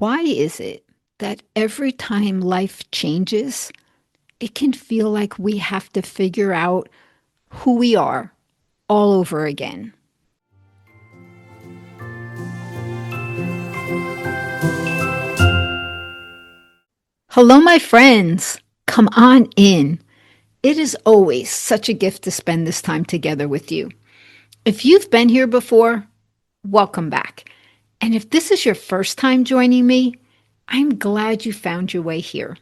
Why is it that every time life changes, it can feel like we have to figure out who we are all over again? Hello, my friends. Come on in. It is always such a gift to spend this time together with you. If you've been here before, welcome back. And if this is your first time joining me, I'm glad you found your way here.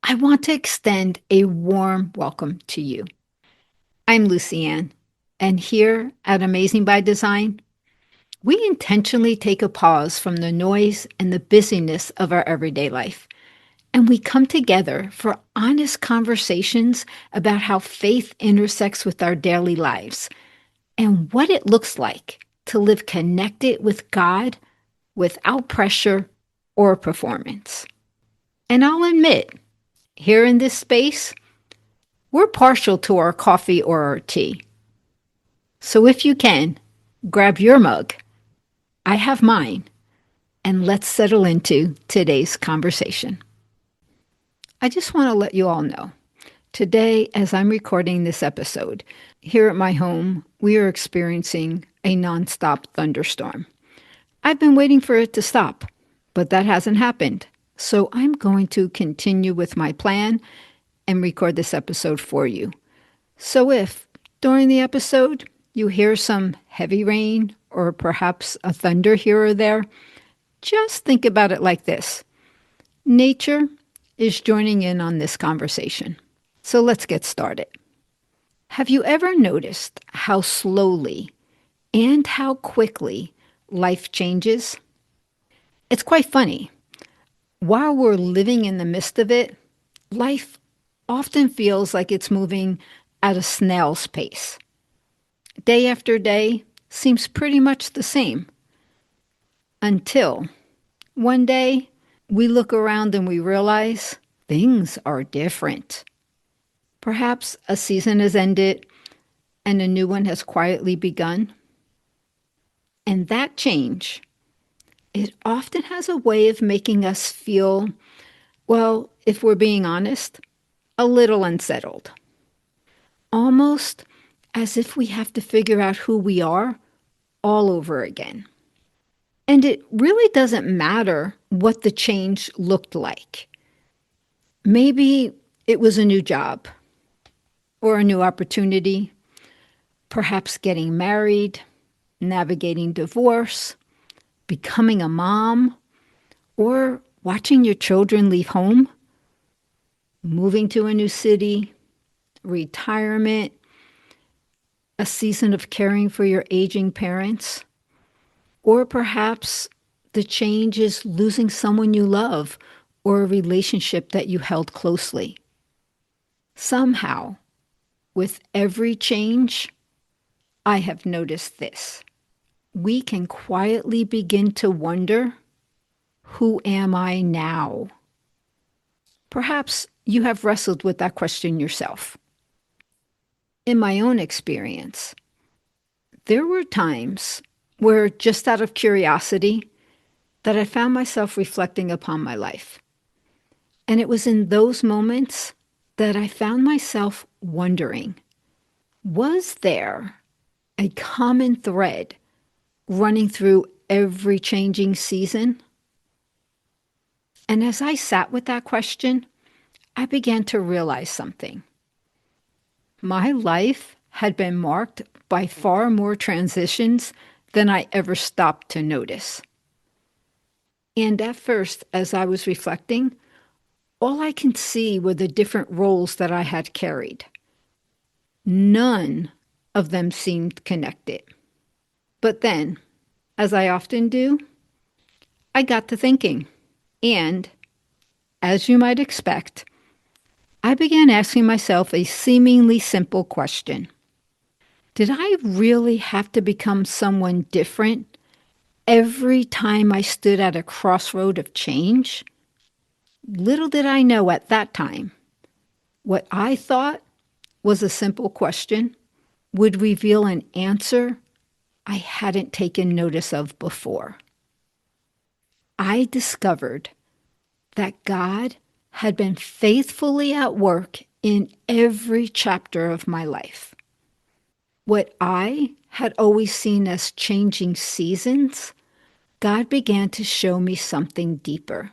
I want to extend a warm welcome to you. I'm Lucianne, and here at Amazing by Design, we intentionally take a pause from the noise and the busyness of our everyday life, and we come together for honest conversations about how faith intersects with our daily lives and what it looks like to live connected with God without pressure or performance. And I'll admit, here in this space, we're partial to our coffee or our tea. So if you can, grab your mug. I have mine, and let's settle into today's conversation. I just want to let you all know, today, as I'm recording this episode, here at my home, we are experiencing a nonstop thunderstorm. I've been waiting for it to stop, but that hasn't happened. So I'm going to continue with my plan and record this episode for you. So if, during the episode, you hear some heavy rain or perhaps a thunder here or there, just think about it like this. Nature is joining in on this conversation. So let's get started. Have you ever noticed how slowly and how quickly life changes? It's quite funny. While we're living in the midst of it, life often feels like it's moving at a snail's pace. Day after day seems pretty much the same. Until one day we look around and we realize things are different. Perhaps a season has ended and a new one has quietly begun. And that change, it often has a way of making us feel, well, if we're being honest, a little unsettled. Almost as if we have to figure out who we are all over again. And it really doesn't matter what the change looked like. Maybe it was a new job or a new opportunity, perhaps getting married, navigating divorce, becoming a mom, or watching your children leave home, moving to a new city, retirement, a season of caring for your aging parents, or perhaps the change is losing someone you love or a relationship that you held closely. Somehow, with every change, I have noticed this. We can quietly begin to wonder, who am I now? Perhaps you have wrestled with that question yourself. In my own experience, there were times where, just out of curiosity, that I found myself reflecting upon my life. And it was in those moments that I found myself wondering, was there a common thread running through every changing season? And as I sat with that question, I began to realize something. My life had been marked by far more transitions than I ever stopped to notice. And at first, as I was reflecting, all I can see were the different roles that I had carried. None of them seemed connected. But then, as I often do, I got to thinking. And, as you might expect, I began asking myself a seemingly simple question. Did I really have to become someone different every time I stood at a crossroad of change? Little did I know at that time, what I thought was a simple question would reveal an answer I hadn't taken notice of before. I discovered that God had been faithfully at work in every chapter of my life. What I had always seen as changing seasons, God began to show me something deeper.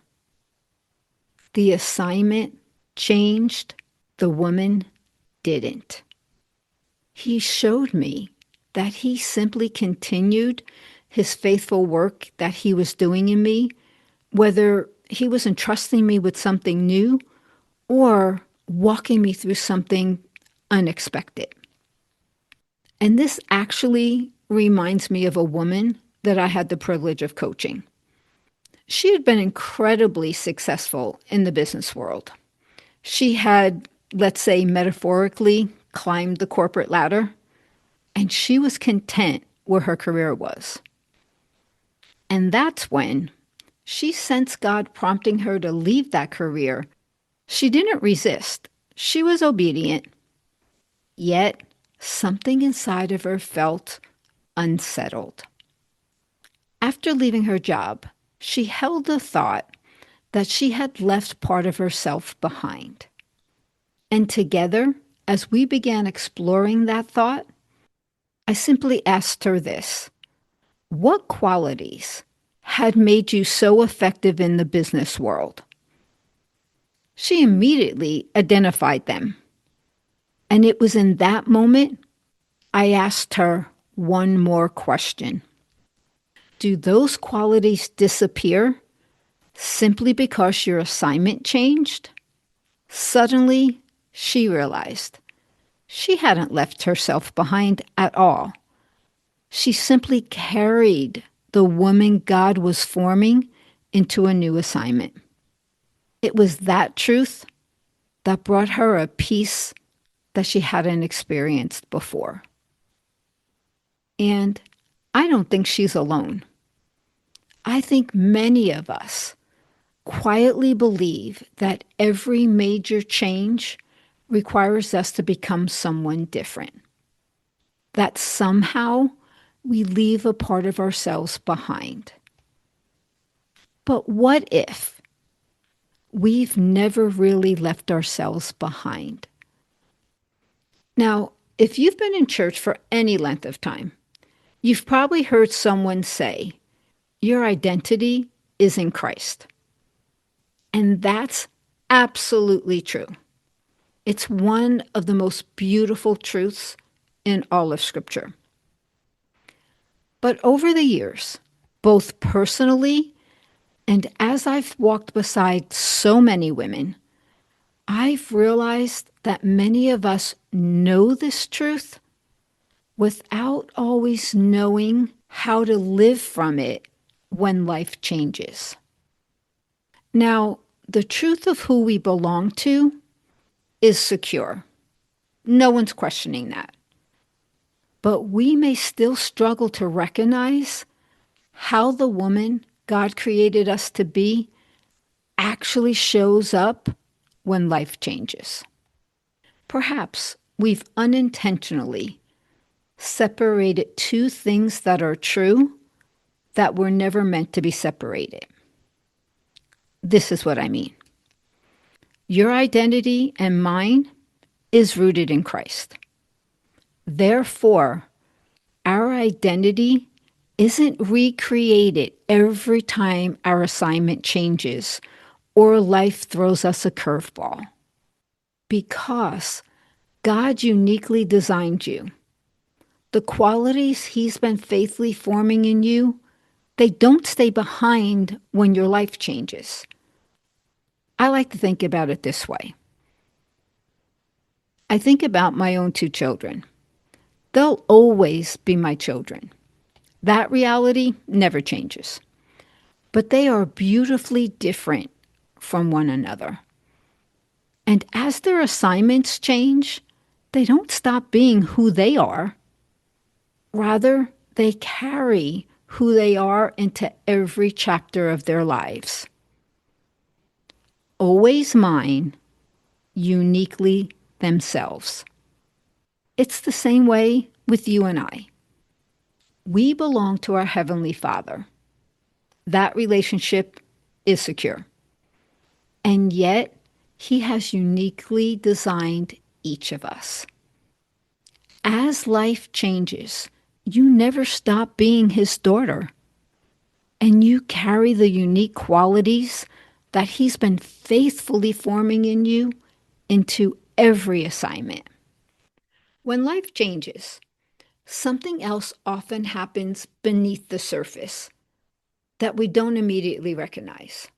The assignment changed, the woman didn't. He showed me that he simply continued his faithful work that he was doing in me, whether he was entrusting me with something new or walking me through something unexpected. And this actually reminds me of a woman that I had the privilege of coaching. She had been incredibly successful in the business world. She had, let's say, metaphorically, climbed the corporate ladder, and she was content where her career was. And that's when she sensed God prompting her to leave that career. She didn't resist. She was obedient. Yet, something inside of her felt unsettled. After leaving her job, she held the thought that she had left part of herself behind. And together, as we began exploring that thought, I simply asked her this: what qualities had made you so effective in the business world? She immediately identified them. And it was in that moment I asked her one more question. Do those qualities disappear simply because your assignment changed? Suddenly, she realized she hadn't left herself behind at all. She simply carried the woman God was forming into a new assignment. It was that truth that brought her a peace that she hadn't experienced before. And I don't think she's alone. I think many of us quietly believe that every major change requires us to become someone different, that somehow we leave a part of ourselves behind. But what if we've never really left ourselves behind? Now, if you've been in church for any length of time, you've probably heard someone say, your identity is in Christ. And that's absolutely true. It's one of the most beautiful truths in all of Scripture. But over the years, both personally and as I've walked beside so many women, I've realized that many of us know this truth without always knowing how to live from it when life changes. Now, the truth of who we belong to is secure. No one's questioning that. But we may still struggle to recognize how the woman God created us to be actually shows up when life changes. Perhaps we've unintentionally separated two things that are true that were never meant to be separated. This is what I mean. Your identity and mine is rooted in Christ. Therefore, our identity isn't recreated every time our assignment changes or life throws us a curveball. Because God uniquely designed you. The qualities He's been faithfully forming in you, they don't stay behind when your life changes. I like to think about it this way. I think about my own two children. They'll always be my children. That reality never changes. But they are beautifully different from one another. And as their assignments change, they don't stop being who they are. Rather, they carry who they are into every chapter of their lives. Always mine, uniquely themselves. It's the same way with you and I. We belong to our Heavenly Father. that relationship is secure. And yet, He has uniquely designed each of us. As life changes, you never stop being His daughter, and you carry the unique qualities that He's been faithfully forming in you into every assignment. When life changes, something else often happens beneath the surface that we don't immediately recognize.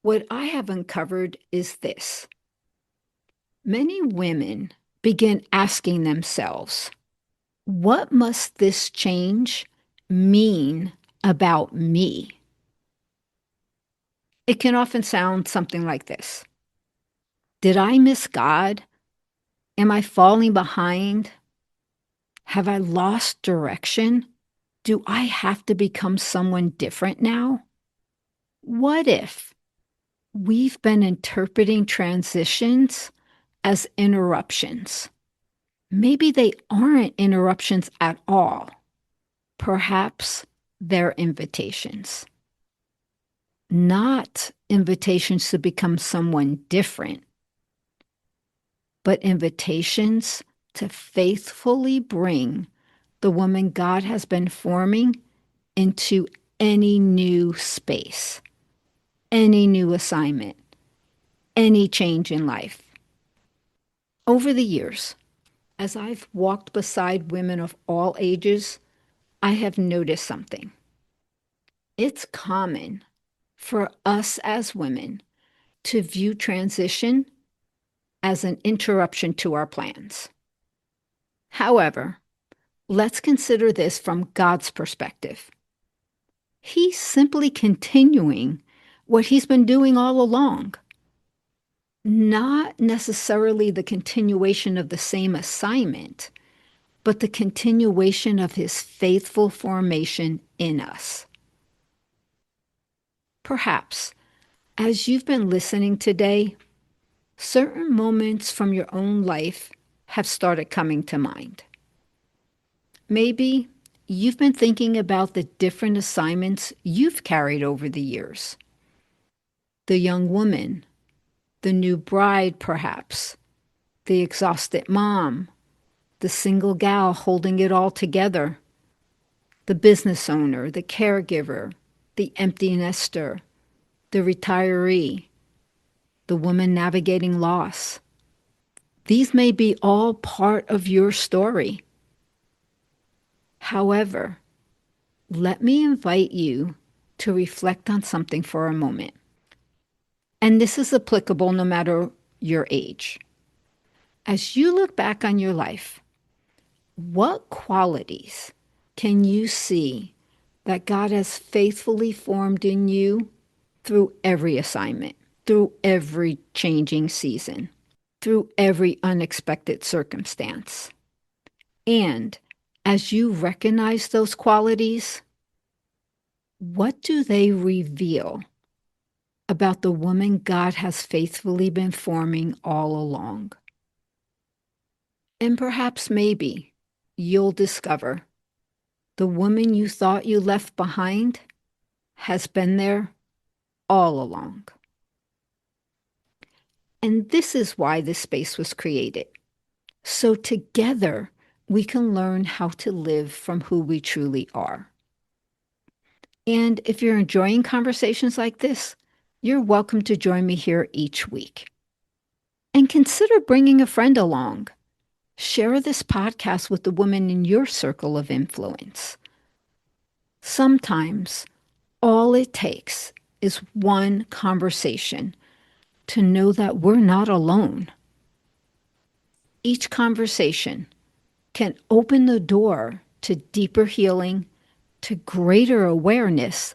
What I have uncovered is this: many women begin asking themselves, what must this change mean about me? It can often sound something like this: did I miss God? Am I falling behind? Have I lost direction? Do I have to become someone different now? What if we've been interpreting transitions as interruptions? Maybe they aren't interruptions at all. Perhaps they're invitations. Not invitations to become someone different, but invitations to faithfully bring the woman God has been forming into any new space, any new assignment, any change in life. Over the years, as I've walked beside women of all ages, I have noticed something. It's common for us as women to view transition as an interruption to our plans. However, let's consider this from God's perspective. He's simply continuing what He's been doing all along, not necessarily the continuation of the same assignment, but the continuation of His faithful formation in us. Perhaps, as you've been listening today, certain moments from your own life have started coming to mind. Maybe you've been thinking about the different assignments you've carried over the years. The young woman, the new bride, perhaps, the exhausted mom, the single gal holding it all together, the business owner, the caregiver, the empty nester, the retiree, the woman navigating loss. These may be all part of your story. However, let me invite you to reflect on something for a moment. And this is applicable no matter your age. As you look back on your life, what qualities can you see that God has faithfully formed in you through every assignment, through every changing season, through every unexpected circumstance? And as you recognize those qualities, what do they reveal about the woman God has faithfully been forming all along? And perhaps maybe you'll discover the woman you thought you left behind has been there all along. And this is why this space was created. So together we can learn how to live from who we truly are. And if you're enjoying conversations like this, you're welcome to join me here each week. And consider bringing a friend along. Share this podcast with the women in your circle of influence. Sometimes all it takes is one conversation to know that we're not alone. Each conversation can open the door to deeper healing, to greater awareness,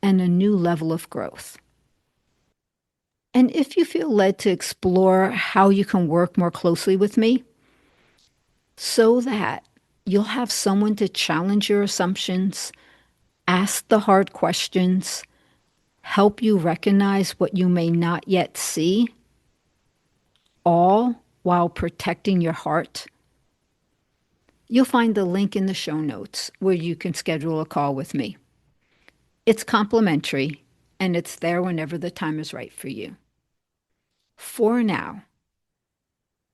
and a new level of growth. And if you feel led to explore how you can work more closely with me, so that you'll have someone to challenge your assumptions, ask the hard questions, help you recognize what you may not yet see, all while protecting your heart, you'll find the link in the show notes where you can schedule a call with me. It's complimentary, and it's there whenever the time is right for you. For now,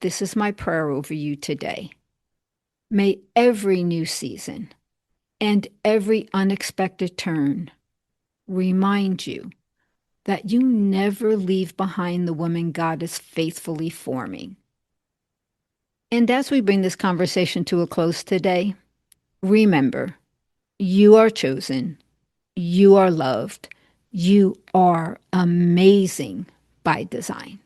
this is my prayer over you today. May every new season and every unexpected turn remind you that you never leave behind the woman God is faithfully forming. And as we bring this conversation to a close today, remember, you are chosen, you are loved, you are amazing by design.